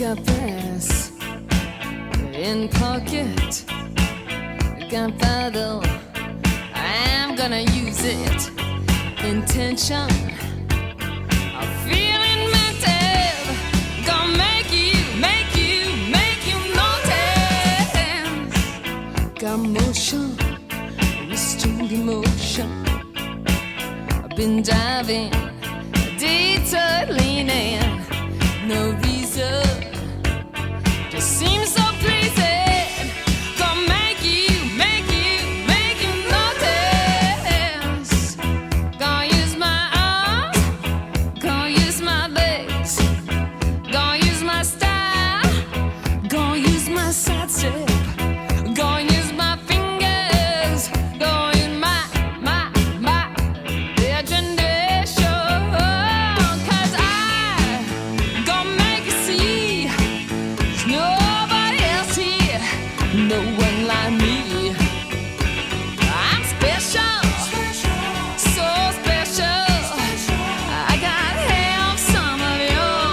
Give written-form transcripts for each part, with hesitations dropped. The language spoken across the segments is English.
got brass in pocket, gunpowder, I'm gonna use it. Intention of feeling mental, gonna make you notice. Got motion, restrained emotion. I've been diving, detour leaning, no reason, just seems so pleasing. Gonna make you notice. Gonna use my arms, gonna use my legs, gonna use my style, gonna use my side step, gonna use my fingers, gonna use my imagination. 'Cause I gonna make you see there's nobody else here, no one like me. I'm special, so special. I gotta have some of your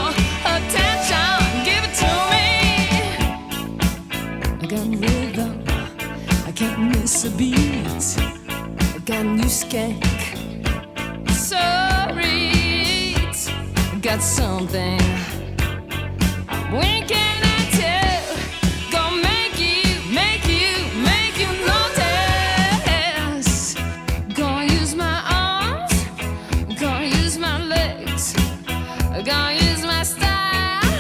attention. Give it to me. I got rhythm, I can't miss a beat. I got new skank, so read. I got something I'm winking at you. Gonna make you notice. Gonna use my arms, gonna use my legs, gonna use my style,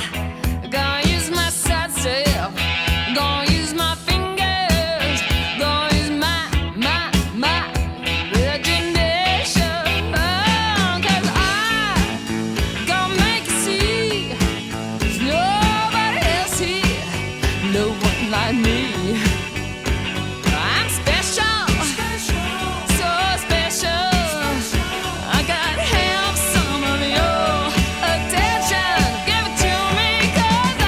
gonna use my side step, gonna use my fingers, gonna use my imagination. 'Cause I gonna make you see there's nobody else here, no one like me. I'm special, so special. I gotta have some of your attention. Give it to me, 'cause I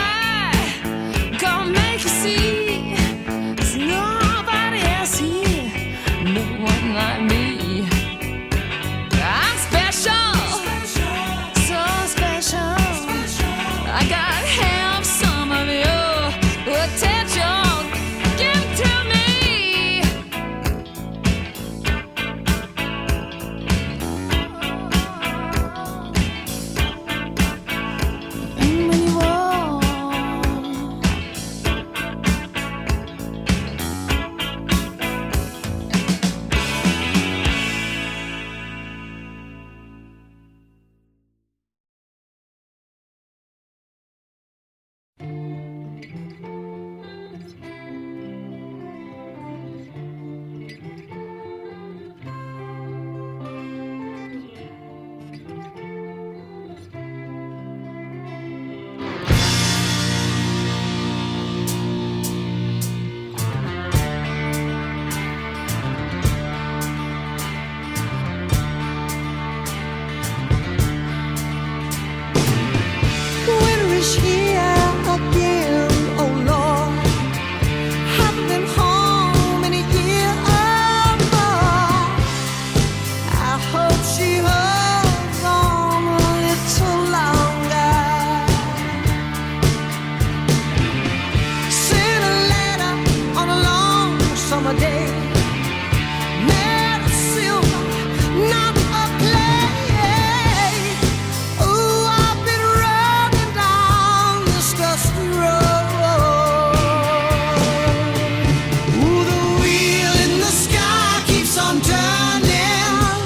gonna make you see there's nobody else here, no one like me. I'm special, so special. I gotta have some of your attention. Give it to me. And when you walk, Winter is here again, oh Lord. Haven't been home in a year or more. I hope she holds on a little longer. Sent a letter on a long summer day. Made of silver, not of clay. Ooh, I've been running down this dusty road. Ooh, the wheel in the sky keeps on turning.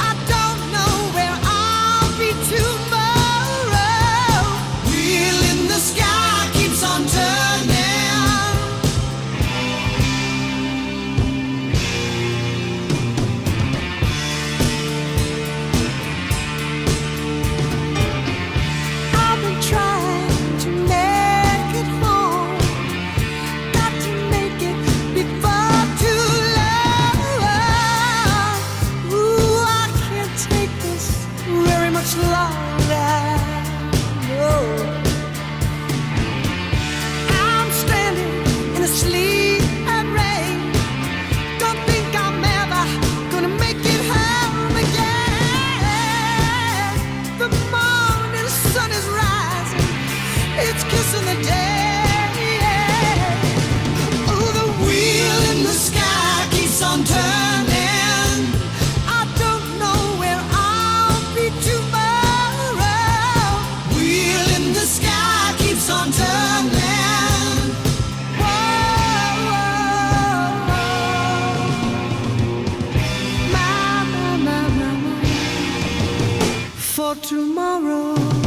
I don't know where I'll be tomorrow. Wheel in the sky keeps on turning. I've been trying to make it home. Got to make it before too long. Ooh, I can't take this very much longer. No. I'm standing in the sleet and rain. Don't think I'm ever gonna make it home again. The morning sun is rising, its kisses for tomorrow.